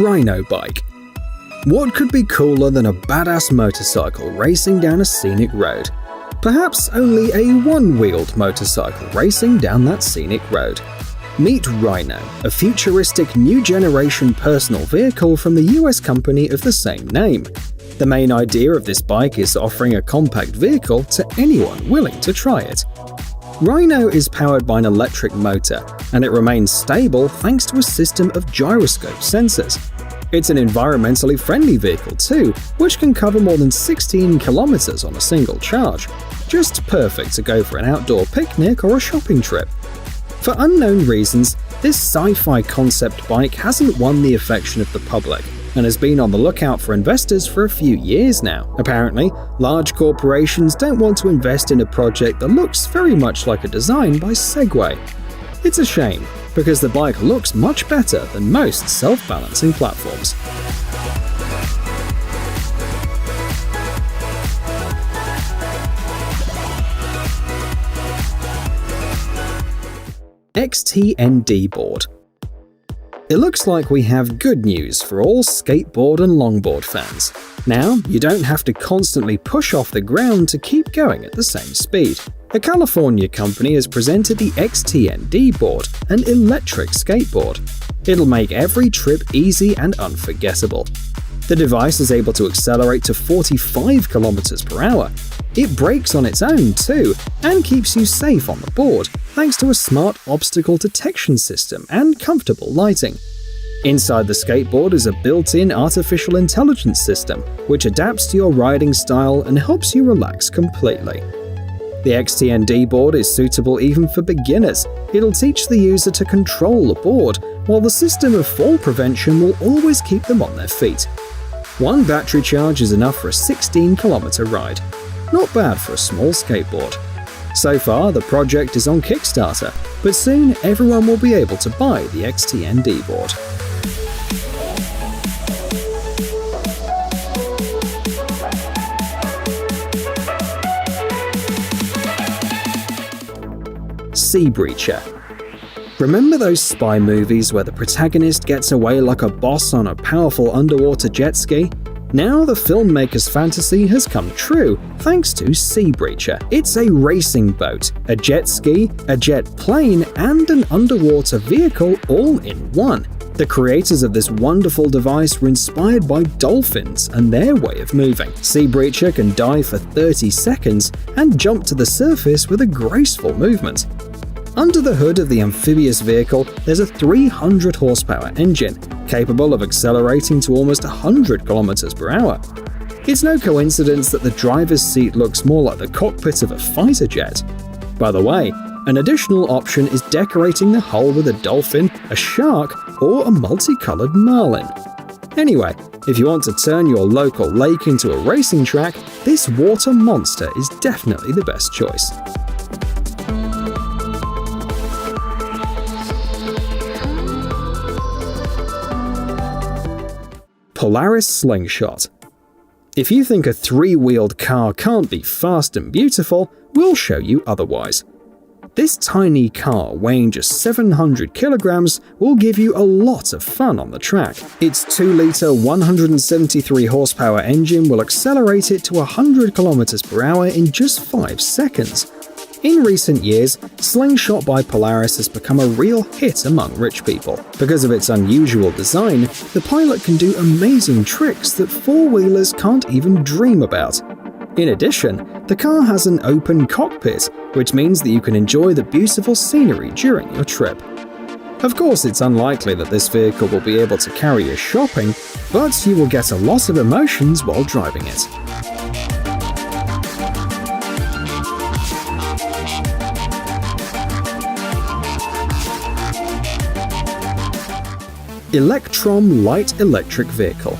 Rhino Bike. What could be cooler than a badass motorcycle racing down a scenic road? Perhaps only a one-wheeled motorcycle racing down that scenic road. Meet Rhino, a futuristic new generation personal vehicle from the US company of the same name. The main idea of this bike is offering a compact vehicle to anyone willing to try it. Rhino is powered by an electric motor, and it remains stable thanks to a system of gyroscope sensors. It's an environmentally friendly vehicle too, which can cover more than 16 kilometers on a single charge. Just perfect to go for an outdoor picnic or a shopping trip. For unknown reasons, this sci-fi concept bike hasn't won the affection of the public and has been on the lookout for investors for a few years now. Apparently, large corporations don't want to invest in a project that looks very much like a design by Segway. It's a shame, because the bike looks much better than most self-balancing platforms. XTND board. It looks like we have good news for all skateboard and longboard fans. Now, you don't have to constantly push off the ground to keep going at the same speed. A California company has presented the XTND board, an electric skateboard. It'll make every trip easy and unforgettable. The device is able to accelerate to 45 km per hour. It brakes on its own too, and keeps you safe on the board thanks to a smart obstacle detection system and comfortable lighting. Inside the skateboard is a built-in artificial intelligence system, which adapts to your riding style and helps you relax completely. The XTND board is suitable even for beginners. It'll teach the user to control the board, while the system of fall prevention will always keep them on their feet. One battery charge is enough for a 16-kilometer ride. Not bad for a small skateboard. So far, the project is on Kickstarter, but soon everyone will be able to buy the XTND board. Sea Breacher. Remember those spy movies where the protagonist gets away like a boss on a powerful underwater jet ski? Now the filmmaker's fantasy has come true thanks to Sea Breacher. It's a racing boat, a jet ski, a jet plane, and an underwater vehicle all in one. The creators of this wonderful device were inspired by dolphins and their way of moving. Sea Breacher can dive for 30 seconds and jump to the surface with a graceful movement. Under the hood of the amphibious vehicle, there's a 300 horsepower engine, capable of accelerating to almost 100 km per hour. It's no coincidence that the driver's seat looks more like the cockpit of a fighter jet. By the way, an additional option is decorating the hull with a dolphin, a shark, or a multicolored marlin. Anyway, if you want to turn your local lake into a racing track, this water monster is definitely the best choice. Polaris Slingshot. If you think a three-wheeled car can't be fast and beautiful, we'll show you otherwise. This tiny car, weighing just 700 kilograms, will give you a lot of fun on the track. Its 2-liter 173 horsepower engine will accelerate it to 100 kilometers per hour in just 5 seconds. In recent years, Slingshot by Polaris has become a real hit among rich people. Because of its unusual design, the pilot can do amazing tricks that four-wheelers can't even dream about. In addition, the car has an open cockpit, which means that you can enjoy the beautiful scenery during your trip. Of course, it's unlikely that this vehicle will be able to carry you shopping, but you will get a lot of emotions while driving it. Electrom Light Electric Vehicle.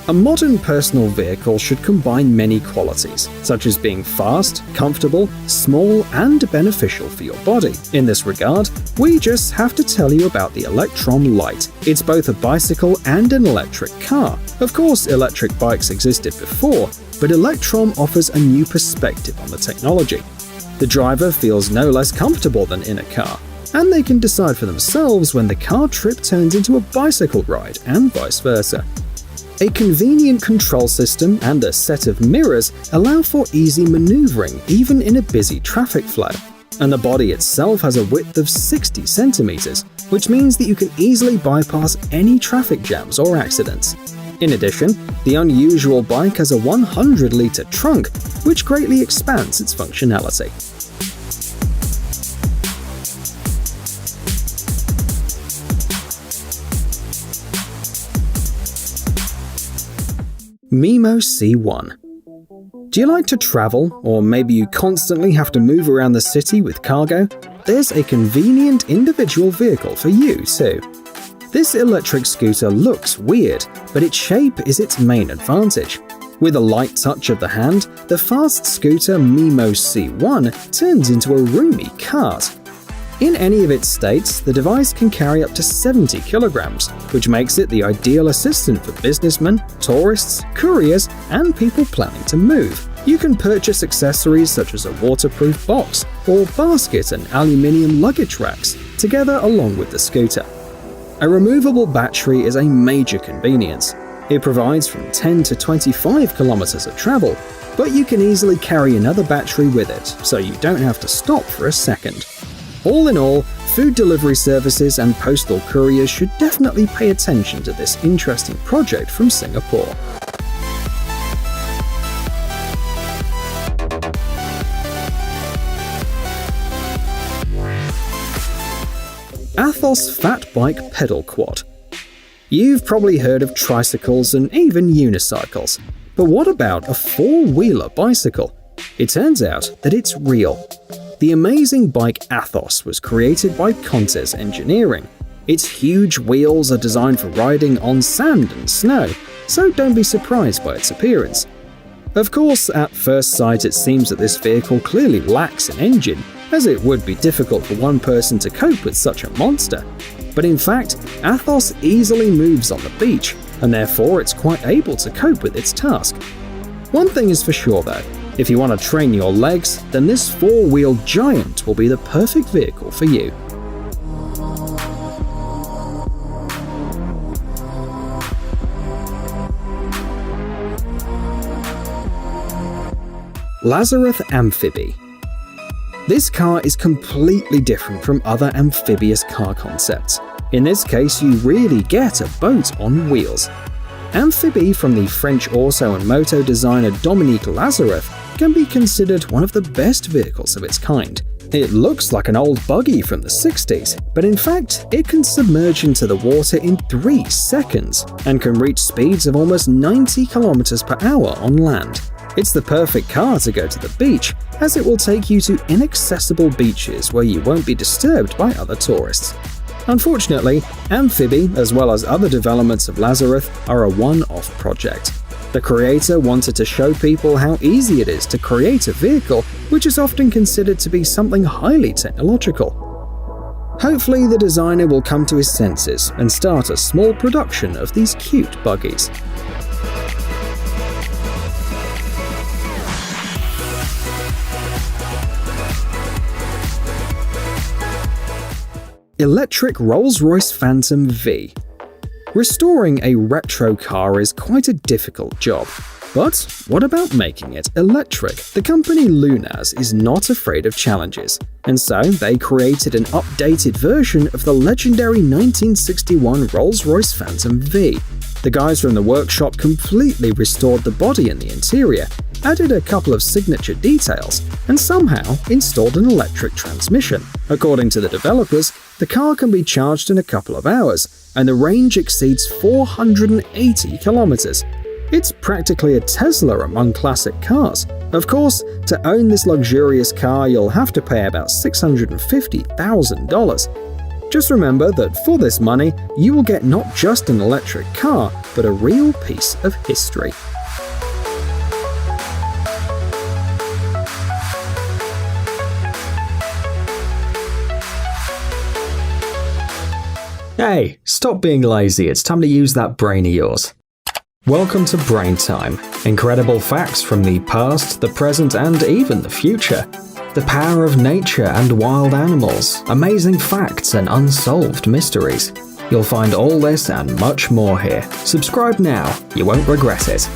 A modern personal vehicle should combine many qualities, such as being fast, comfortable, small, and beneficial for your body. In this regard, we just have to tell you about the Electrom Light. It's both a bicycle and an electric car. Of course, electric bikes existed before, but Electrom offers a new perspective on the technology. The driver feels no less comfortable than in a car. and they can decide for themselves when the car trip turns into a bicycle ride and vice versa. A convenient control system and a set of mirrors allow for easy maneuvering even in a busy traffic flow, and the body itself has a width of 60 centimeters, which means that you can easily bypass any traffic jams or accidents. In addition, the unusual bike has a 100-liter trunk, which greatly expands its functionality. MIMO C1. Do you like to travel, or maybe you constantly have to move around the city with cargo? There's a convenient individual vehicle for you too. This electric scooter looks weird, but its shape is its main advantage. With a light touch of the hand, the fast scooter MIMO C1 turns into a roomy cart. In any of its states, the device can carry up to 70 kilograms, which makes it the ideal assistant for businessmen, tourists, couriers, and people planning to move. You can purchase accessories such as a waterproof box or basket and aluminium luggage racks together along with the scooter. A removable battery is a major convenience. It provides from 10 to 25 kilometers of travel, but you can easily carry another battery with it, so you don't have to stop for a second. All in all, food delivery services and postal couriers should definitely pay attention to this interesting project from Singapore. Athos Fat Bike Pedal Quad. You've probably heard of tricycles and even unicycles, but what about a four-wheeler bicycle? It turns out that it's real. The amazing bike Athos was created by Contes Engineering. Its huge wheels are designed for riding on sand and snow, so don't be surprised by its appearance. Of course, at first sight it seems that this vehicle clearly lacks an engine, as it would be difficult for one person to cope with such a monster. But in fact, Athos easily moves on the beach, and therefore it's quite able to cope with its task. One thing is for sure though, if you want to train your legs, then this four-wheel giant will be the perfect vehicle for you. Lazareth Amphibie. This car is completely different from other amphibious car concepts. In this case, you really get a boat on wheels. Amphibie from the French auto and moto designer Dominique Lazareth can be considered one of the best vehicles of its kind. It looks like an old buggy from the 60s, but in fact, it can submerge into the water in 3 seconds and can reach speeds of almost 90 km per hour on land. It's the perfect car to go to the beach, as it will take you to inaccessible beaches where you won't be disturbed by other tourists. Unfortunately, Amphibie, as well as other developments of Lazareth, are a one-off project. The creator wanted to show people how easy it is to create a vehicle which is often considered to be something highly technological. Hopefully the designer will come to his senses and start a small production of these cute buggies. Electric Rolls-Royce Phantom V. Restoring a retro car is quite a difficult job. But what about making it electric? The company Lunaz is not afraid of challenges, and so they created an updated version of the legendary 1961 Rolls-Royce Phantom V. The guys from the workshop completely restored the body and the interior, added a couple of signature details, and somehow installed an electric transmission. According to the developers, the car can be charged in a couple of hours, and the range exceeds 480 kilometers. It's practically a Tesla among classic cars. Of course, to own this luxurious car, you'll have to pay about $650,000. Just remember that for this money, you will get not just an electric car, but a real piece of history. Hey, stop being lazy, it's time to use that brain of yours. Welcome to Brain Time, incredible facts from the past, the present, and even the future. the power of nature and wild animals, amazing facts and unsolved mysteries. You'll find all this and much more here. Subscribe now, you won't regret it.